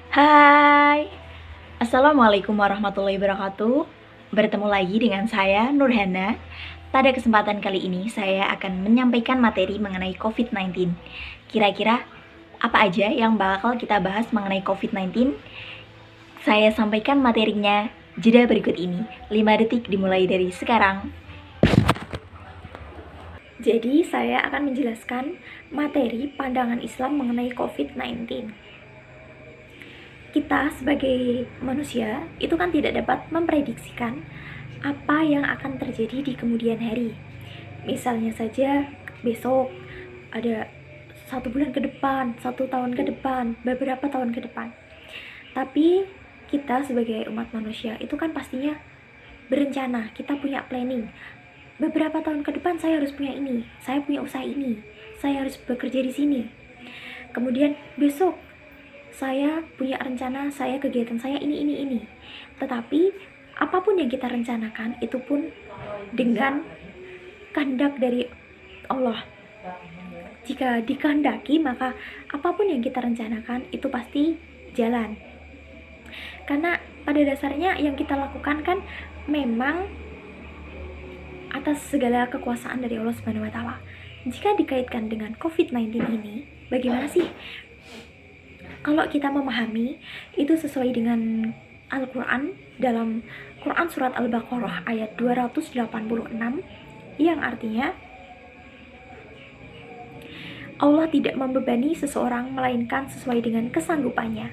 Hai, Assalamualaikum warahmatullahi wabarakatuh. Bertemu lagi dengan saya, Nurhana. Pada kesempatan kali ini, saya akan menyampaikan materi mengenai COVID-19. Kira-kira apa aja yang bakal kita bahas mengenai COVID-19? Saya sampaikan materinya jeda berikut ini. 5 detik dimulai dari sekarang. Jadi, saya akan menjelaskan materi pandangan Islam mengenai COVID-19. Kita sebagai manusia itu kan tidak dapat memprediksikan apa yang akan terjadi di kemudian hari. Misalnya saja besok, ada 1 bulan ke depan, 1 tahun ke depan, beberapa tahun ke depan. Tapi kita sebagai umat manusia itu kan pastinya berencana, kita punya planning. Beberapa tahun ke depan saya harus punya ini, saya punya usaha ini, saya harus bekerja di sini. Kemudian besok saya punya rencana, saya kegiatan saya ini. Tetapi apapun yang kita rencanakan itu pun dengan kehendak dari Allah. Jika dikehendaki, maka apapun yang kita rencanakan itu pasti jalan. Karena pada dasarnya yang kita lakukan kan memang atas segala kekuasaan dari Allah Subhanahu wa taala. Jika dikaitkan dengan COVID-19 ini, bagaimana sih kalau kita memahami itu sesuai dengan Al-Quran dalam Quran Surat Al-Baqarah ayat 286 yang artinya Allah tidak membebani seseorang melainkan sesuai dengan kesanggupannya.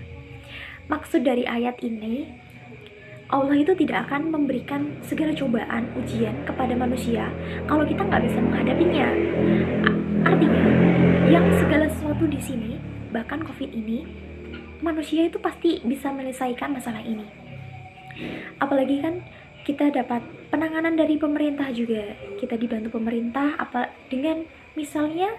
Maksud dari ayat ini, Allah itu tidak akan memberikan segala cobaan, ujian kepada manusia kalau kita nggak bisa menghadapinya. Artinya, yang segala sesuatu di sini, bahkan COVID ini, manusia itu pasti bisa menyelesaikan masalah ini. Apalagi kan kita dapat penanganan dari pemerintah juga, kita dibantu pemerintah apa dengan misalnya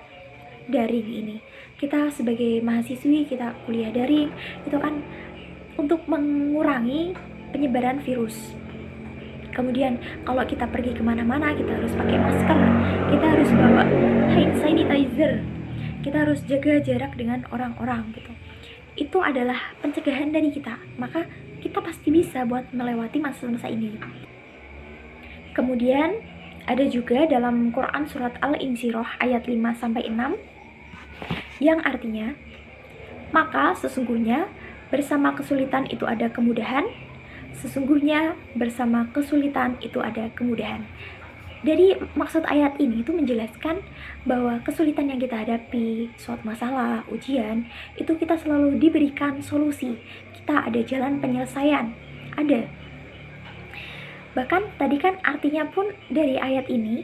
daring ini. Kita sebagai mahasiswi, kita kuliah daring, itu kan untuk mengurangi penyebaran virus. Kemudian kalau kita pergi kemana-mana, kita harus pakai masker, kita harus bawa hand sanitizer, kita harus jaga jarak dengan orang-orang gitu. Itu adalah pencegahan dari kita, maka kita pasti bisa buat melewati masa-masa ini. Kemudian ada juga dalam Quran Surat Al-Insyirah ayat 5-6 yang artinya, maka sesungguhnya bersama kesulitan itu ada kemudahan, sesungguhnya bersama kesulitan itu ada kemudahan. Dari maksud ayat ini itu menjelaskan bahwa kesulitan yang kita hadapi, suatu masalah, ujian, itu kita selalu diberikan solusi. Kita ada jalan penyelesaian, ada. Bahkan tadi kan artinya pun dari ayat ini,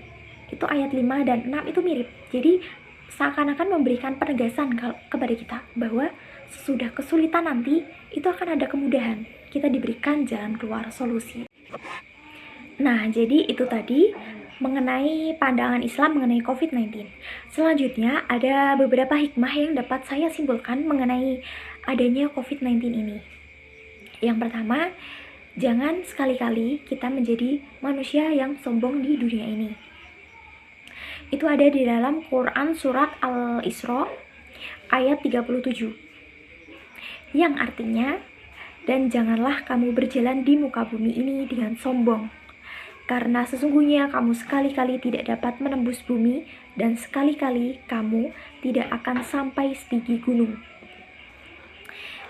itu ayat 5 dan 6 itu mirip. Jadi seakan-akan memberikan penegasan kepada kita bahwa sesudah kesulitan nanti itu akan ada kemudahan. Kita diberikan jalan keluar, solusi. Nah, jadi itu tadi mengenai pandangan Islam mengenai COVID-19. Selanjutnya ada beberapa hikmah yang dapat saya simpulkan mengenai adanya COVID-19 ini. Yang pertama, jangan sekali-kali kita menjadi manusia yang sombong di dunia ini. Itu ada di dalam Quran Surat Al-Isra ayat 37. Yang artinya, dan janganlah kamu berjalan di muka bumi ini dengan sombong, karena sesungguhnya kamu sekali-kali tidak dapat menembus bumi, dan sekali-kali kamu tidak akan sampai setigi gunung.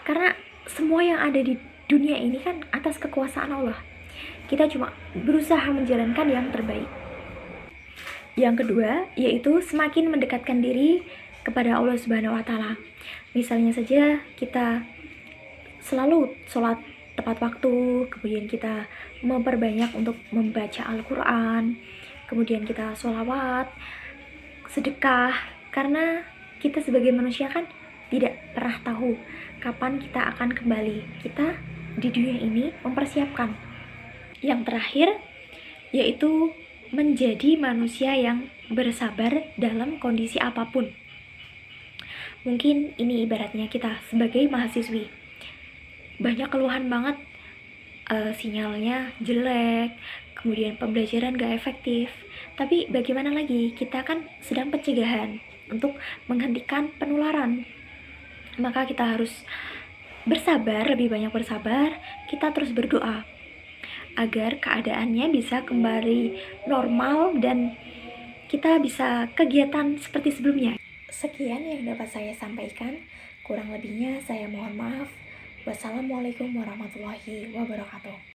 Karena semua yang ada di dunia ini kan atas kekuasaan Allah. Kita cuma berusaha menjalankan yang terbaik. Yang kedua, yaitu semakin mendekatkan diri kepada Allah Subhanahu wa taala. Misalnya saja kita selalu sholat tepat waktu, kemudian kita memperbanyak untuk membaca Al-Quran, kemudian kita sholawat, sedekah, karena kita sebagai manusia kan tidak pernah tahu kapan kita akan kembali. Kita di dunia ini mempersiapkan. Yang terakhir, yaitu menjadi manusia yang bersabar dalam kondisi apapun. Mungkin ini ibaratnya kita sebagai mahasiswi, banyak keluhan banget, sinyalnya jelek, kemudian pembelajaran gak efektif. Tapi bagaimana lagi, kita kan sedang pencegahan untuk menghentikan penularan. Maka kita harus bersabar, lebih banyak bersabar, kita terus berdoa agar keadaannya bisa kembali normal dan kita bisa kegiatan seperti sebelumnya. Sekian yang dapat saya sampaikan. Kurang lebihnya saya mohon maaf. Wassalamualaikum warahmatullahi wabarakatuh.